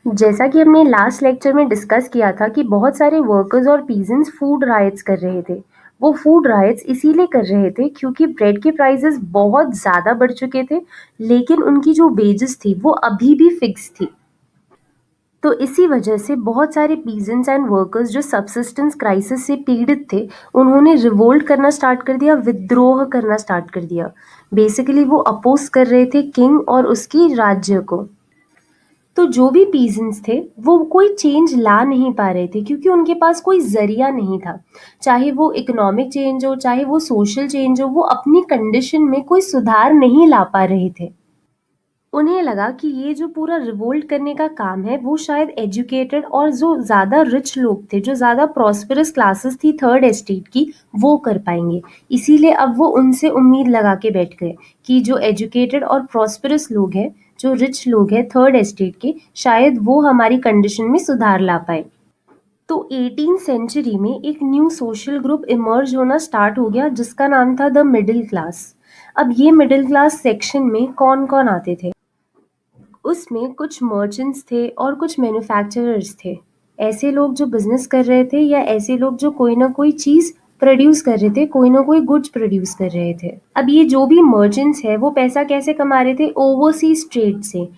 जैसा कि हमने लास्ट लेक्चर में डिस्कस किया था कि बहुत सारे वर्कर्स और पीजेंट्स फूड राइट्स कर रहे थे। वो फूड राइट्स इसीलिए कर रहे थे क्योंकि ब्रेड के प्राइसेस बहुत ज़्यादा बढ़ चुके थे, लेकिन उनकी जो वेजेस थी वो अभी भी फिक्स थी। तो इसी वजह से बहुत सारे पीजेंट्स एंड वर्कर्स जो सबसिस्टेंस क्राइसिस से पीड़ित थे, उन्होंने रिवोल्ट करना स्टार्ट कर दिया, विद्रोह करना स्टार्ट कर दिया। बेसिकली वो अपोज कर रहे थे किंग और उसकी राज्य को। तो जो भी पीजेंट्स थे वो कोई चेंज ला नहीं पा रहे थे क्योंकि उनके पास कोई जरिया नहीं था। चाहे वो इकोनॉमिक चेंज हो, चाहे वो सोशल चेंज हो, वो अपनी कंडीशन में कोई सुधार नहीं ला पा रहे थे। उन्हें लगा कि ये जो पूरा रिवोल्ट करने का काम है वो शायद एजुकेटेड और जो ज़्यादा रिच लोग थे, जो ज़्यादा प्रॉस्परस क्लासेस थी थर्ड एस्टेट की, वो कर पाएंगे। इसीलिए अब वो उनसे उम्मीद लगा के बैठ गए कि जो एजुकेटेड और प्रॉस्परस लोग हैं, जो रिच लोग हैं थर्ड एस्टेट के, शायद वो हमारी कंडीशन में सुधार ला पाए। तो 18 सेंचुरी में एक न्यू सोशल ग्रुप इमर्ज होना स्टार्ट हो गया जिसका नाम था द मिडिल क्लास। अब ये मिडिल क्लास सेक्शन में कौन कौन आते थे? उसमें कुछ मर्चेंट्स थे और कुछ मैन्युफैक्चरर्स थे। ऐसे लोग जो बिजनेस कर रहे थे या ऐसे लोग जो कोई ना कोई चीज़ प्रोड्यूस कर रहे थे, कोई ना कोई गुड्स प्रोड्यूस कर रहे थे। अब ये जो भी मर्चेंट्स है वो पैसा कैसे कमा रहे थे? ओवरसीज ट्रेड से।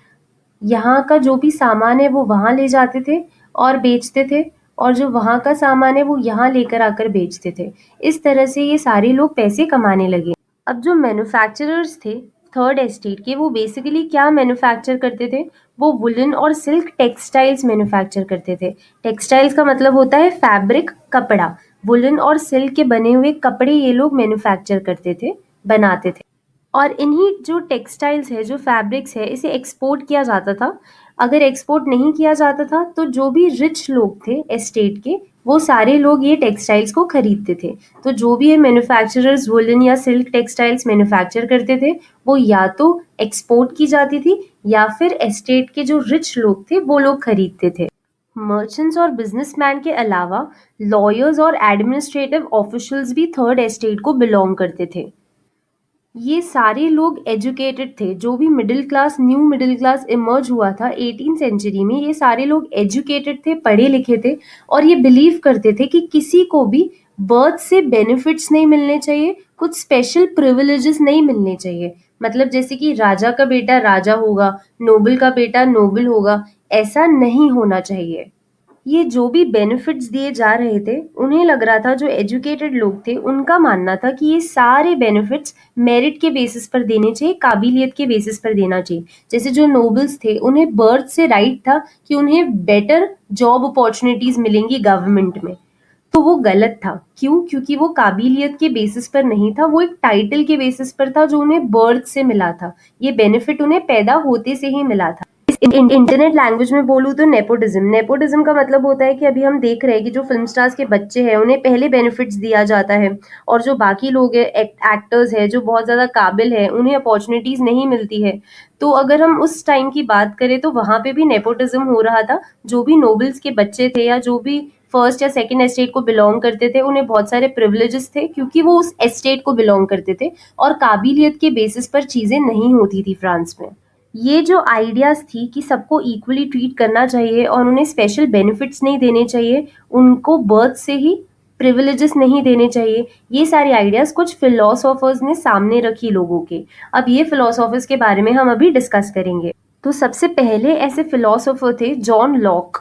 यहाँ का जो भी सामान है वो वहाँ ले जाते थे और बेचते थे, और जो वहाँ का सामान है वो यहाँ लेकर आकर बेचते थे। इस तरह से ये सारे लोग पैसे कमाने लगे। अब जो मैन्युफैक्चरर्स थे थर्ड एस्टेट के, वो बेसिकली क्या मैन्युफैक्चर करते थे? वो वुलन और सिल्क टेक्सटाइल्स मैन्युफैक्चर करते थे। टेक्सटाइल्स का मतलब होता है फैब्रिक, कपड़ा। वुलन और सिल्क के बने हुए कपड़े ये लोग मैन्युफैक्चर करते थे, बनाते थे। और इन्हीं जो टेक्सटाइल्स है, जो फैब्रिक्स है, इसे एक्सपोर्ट किया जाता था। अगर एक्सपोर्ट नहीं किया जाता था तो जो भी रिच लोग थे एस्टेट के, वो सारे लोग ये टेक्सटाइल्स को खरीदते थे। तो जो भी ये मैन्युफैक्चरर्स वुलन या सिल्क टेक्सटाइल्स मैन्युफैक्चर करते थे, वो या तो एक्सपोर्ट की जाती थी या फिर एस्टेट के जो रिच लोग थे वो लोग खरीदते थे। मर्चेंट्स और बिजनेसमैन के अलावा लॉयर्स और एडमिनिस्ट्रेटिव ऑफिशियल्स भी थर्ड एस्टेट को बिलोंग करते थे। ये सारे लोग एजुकेटेड थे। जो भी middle class, new middle class emerge हुआ था 18 सेंचुरी में, ये सारे लोग एजुकेटेड थे, पढ़े लिखे थे, और ये बिलीव करते थे कि किसी को भी बर्थ से बेनिफिट्स नहीं मिलने चाहिए, कुछ स्पेशल प्रिविलेजेस नहीं मिलने चाहिए। मतलब जैसे कि राजा का बेटा राजा होगा, नोबल का बेटा नोबल होगा, ऐसा नहीं होना चाहिए। ये जो भी बेनिफिट्स दिए जा रहे थे, उन्हें लग रहा था, जो एजुकेटेड लोग थे उनका मानना था कि ये सारे बेनिफिट्स मेरिट के बेसिस पर देने चाहिए, काबिलियत के बेसिस पर देना चाहिए। जैसे जो नोबल्स थे उन्हें बर्थ से राइट था कि उन्हें बेटर जॉब अपॉर्चुनिटीज मिलेंगी गवर्नमेंट में। तो वो गलत था। क्यों? क्योंकि वो काबिलियत के बेसिस पर नहीं था, वो एक टाइटल के बेसिस पर था जो उन्हें बर्थ से मिला था। ये बेनिफिट उन्हें पैदा होते से ही मिला था। इंटरनेट लैंग्वेज में बोलूँ तो नेपोटिज्म। नेपोटिज्म का मतलब होता है कि अभी हम देख रहे हैं कि जो फिल्म स्टार्स के बच्चे हैं उन्हें पहले बेनिफिट्स दिया जाता है, और जो बाकी लोग हैं, एक्टर्स हैं जो बहुत ज़्यादा काबिल है, उन्हें अपॉर्चुनिटीज़ नहीं मिलती है। तो अगर हम उस टाइम की बात करें तो वहाँ पे भी नेपोटिज्म हो रहा था। जो भी नोबल्स के बच्चे थे या जो भी फर्स्ट या सेकंड एस्टेट को बिलोंग करते थे, उन्हें बहुत सारे प्रिविलेजेस थे क्योंकि वो उस एस्टेट को बिलोंग करते थे, और काबिलियत के बेसिस पर चीज़ें नहीं होती थी फ्रांस में। ये जो आइडियाज़ थी कि सबको इक्वली ट्रीट करना चाहिए और उन्हें स्पेशल बेनिफिट्स नहीं देने चाहिए, उनको बर्थ से ही प्रिविलेजेस नहीं देने चाहिए, ये सारे आइडियाज़ कुछ फिलोसोफर्स ने सामने रखी लोगों के। अब ये फिलोसोफर्स के बारे में हम अभी डिस्कस करेंगे। तो सबसे पहले ऐसे फिलोसोफर थे जॉन लॉक।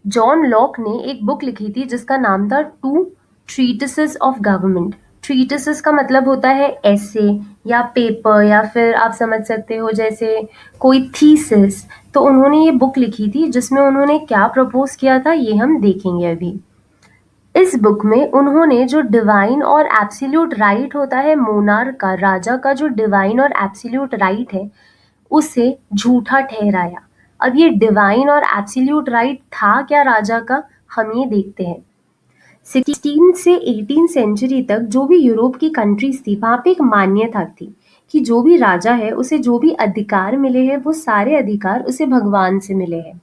जॉन लॉक ने एक बुक लिखी थी जिसका नाम था टू ट्रीटिसेस ऑफ गवर्नमेंट। ट्रीटिसेस का मतलब होता है ऐसे या पेपर, या फिर आप समझ सकते हो जैसे कोई थीसिस। तो उन्होंने ये बुक लिखी थी जिसमें उन्होंने क्या प्रपोज किया था ये हम देखेंगे अभी। इस बुक में उन्होंने जो डिवाइन और एब्सोल्यूट राइट होता है मोनार्क का, राजा का जो डिवाइन और एब्सोल्यूट राइट है, उसे झूठा ठहराया। अब ये डिवाइन और एब्सोल्यूट राइट था क्या राजा का, हम ये देखते हैं। 16 से 18 सेंचुरी तक जो भी यूरोप की कंट्रीज थी वहाँ पे एक मान्यता थी कि जो भी राजा है उसे जो भी अधिकार मिले हैं वो सारे अधिकार उसे भगवान से मिले हैं।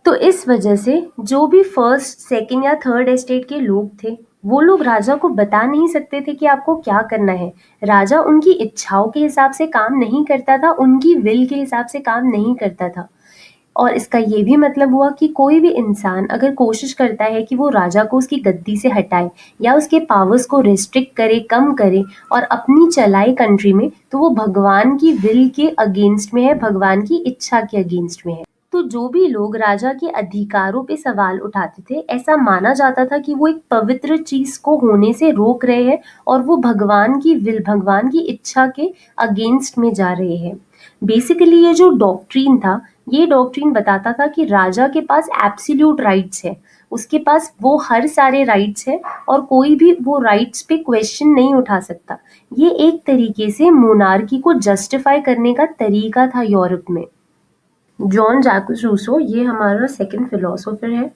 तो इस वजह से जो भी फर्स्ट, सेकंड या थर्ड एस्टेट के लोग थे वो लोग राजा को बता नहीं सकते थे कि आपको क्या करना है। राजा उनकी इच्छाओं के हिसाब से काम नहीं करता था, उनकी विल के हिसाब से काम नहीं करता था। और इसका ये भी मतलब हुआ कि कोई भी इंसान अगर कोशिश करता है कि वो राजा को उसकी गद्दी से हटाए या उसके पावर्स को रिस्ट्रिक्ट करे, कम करे और अपनी चलाए कंट्री में, तो वो भगवान की विल के अगेंस्ट में है, भगवान की इच्छा के अगेंस्ट में है। तो जो भी लोग राजा के अधिकारों पे सवाल उठाते थे, ऐसा माना जाता था कि वो एक पवित्र चीज को होने से रोक रहे हैं और वो भगवान की विल, भगवान की इच्छा के अगेंस्ट में जा रहे हैं। बेसिकली ये जो डॉक्ट्रीन था, ये डॉक्ट्रीन बताता था कि राजा के पास एब्सोल्यूट राइट्स है, उसके पास वो हर सारे राइट्स है और कोई भी वो राइट्स पे क्वेश्चन नहीं उठा सकता। ये एक तरीके से मोनार्की को जस्टिफाई करने का तरीका था यूरोप में। जॉन जैक्स रूसो ये हमारा सेकंड फिलोसोफर है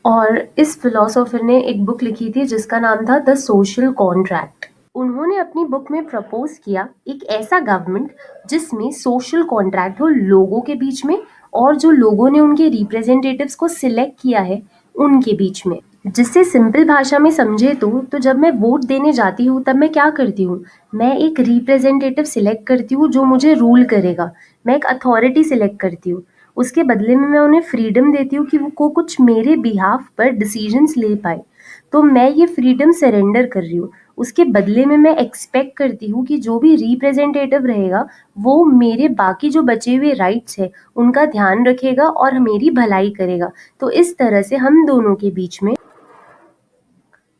और इस फिलोसोफर ने एक बुक लिखी थी जिसका नाम था द सोशल कॉन्ट्रैक्ट। उन्होंने अपनी बुक में प्रपोज किया एक ऐसा गवर्नमेंट जिसमें सोशल कॉन्ट्रैक्ट हो लोगों के बीच में और जो लोगों ने उनके रिप्रेजेंटेटिव्स को सिलेक्ट किया है उनके बीच में। जिससे सिंपल भाषा में समझे तो जब मैं वोट देने जाती हूँ तब मैं क्या करती हूँ, मैं एक रिप्रेजेंटेटिव सिलेक्ट करती हूँ जो मुझे रूल करेगा, मैं एक अथॉरिटी सिलेक्ट करती हूँ। उसके बदले में मैं उन्हें फ्रीडम देती हूँ कि वो कुछ मेरे बिहाफ पर डिसीजंस ले पाए। तो मैं ये फ्रीडम सरेंडर कर रही हूँ। उसके बदले में मैं एक्सपेक्ट करती हूँ कि जो भी रिप्रेजेंटेटिव रहेगा वो मेरे बाकी जो बचे हुए राइट्स है उनका ध्यान रखेगा और मेरी भलाई करेगा। तो इस तरह से हम दोनों के बीच में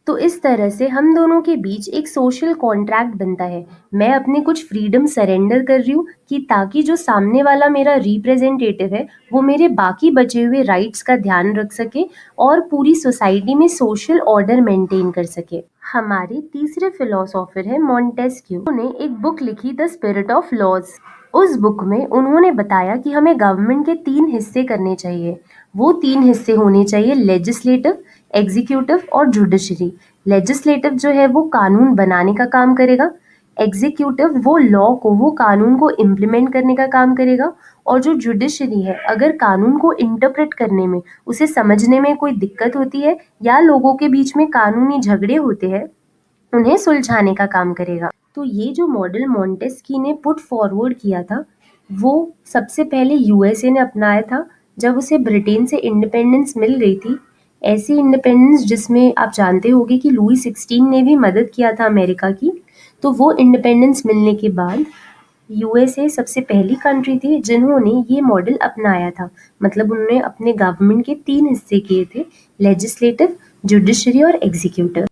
तो इस तरह से हम दोनों के बीच एक सोशल कॉन्ट्रैक्ट बनता है। मैं अपने कुछ फ्रीडम सरेंडर कर रही हूँ कि ताकि जो सामने वाला मेरा रिप्रेजेंटेटिव है वो मेरे बाकी बचे हुए राइट्स का ध्यान रख सके और पूरी सोसाइटी में सोशल ऑर्डर मेंटेन कर सके। हमारे तीसरे फिलोसोफर है मॉन्टेस्क्यू। उन्होंने एक बुक लिखी द स्पिरिट ऑफ लॉज। उस बुक में उन्होंने बताया कि हमें गवर्नमेंट के 3 हिस्से करने चाहिए। वो 3 हिस्से होने चाहिए लेजिस्लेटिव, एग्जीक्यूटिव और जुडिशरी। लेजिस्लेटिव जो है वो कानून बनाने का काम करेगा, एग्जीक्यूटिव वो लॉ को, वो कानून को इम्प्लीमेंट करने का काम करेगा और जो जुडिशरी है अगर कानून को इंटरप्रेट करने में, उसे समझने में कोई दिक्कत होती है या लोगों के बीच में कानूनी झगड़े होते हैं, उन्हें सुलझाने का काम करेगा। तो ये जो मॉडल मॉन्टेस्क्यू ने पुट फॉरवर्ड किया था वो सबसे पहले यूएसए ने अपनाया था जब उसे ब्रिटेन से इंडिपेंडेंस मिल गई थी। ऐसी इंडिपेंडेंस जिसमें आप जानते होंगे कि लुई 16 ने भी मदद किया था अमेरिका की। तो वो इंडिपेंडेंस मिलने के बाद यूएसए सबसे पहली कंट्री थी जिन्होंने ये मॉडल अपनाया था। मतलब उन्होंने अपने गवर्नमेंट के 3 हिस्से किए थे, लेजिस्लेटिव, जुडिशरी और एग्जीक्यूटिव।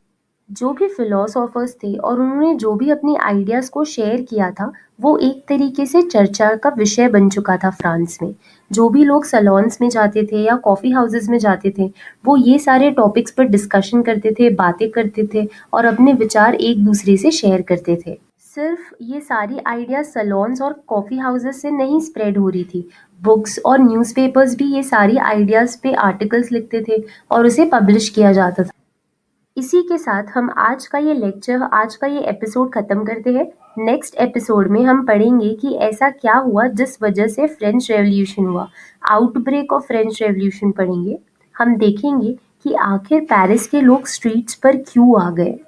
जो भी फिलोसोफर्स थे और उन्होंने जो भी अपनी आइडियाज़ को शेयर किया था वो एक तरीके से चर्चा का विषय बन चुका था फ्रांस में। जो भी लोग सलोन्स में जाते थे या कॉफ़ी हाउसेस में जाते थे वो ये सारे टॉपिक्स पर डिस्कशन करते थे, बातें करते थे और अपने विचार एक दूसरे से शेयर करते थे। सिर्फ ये सारी आइडियाज सलोन्स और कॉफ़ी हाउसेस से नहीं स्प्रेड हो रही थी, बुक्स और न्यूज़पेपर्स भी ये सारी आइडियाज़ पे आर्टिकल्स लिखते थे और उसे पब्लिश किया जाता था। इसी के साथ हम आज का ये लेक्चर, आज का ये एपिसोड ख़त्म करते हैं। नेक्स्ट एपिसोड में हम पढ़ेंगे कि ऐसा क्या हुआ जिस वजह से फ्रेंच रेवोल्यूशन हुआ। आउटब्रेक ऑफ फ्रेंच रेवोल्यूशन पढ़ेंगे। हम देखेंगे कि आखिर पेरिस के लोग स्ट्रीट्स पर क्यों आ गए।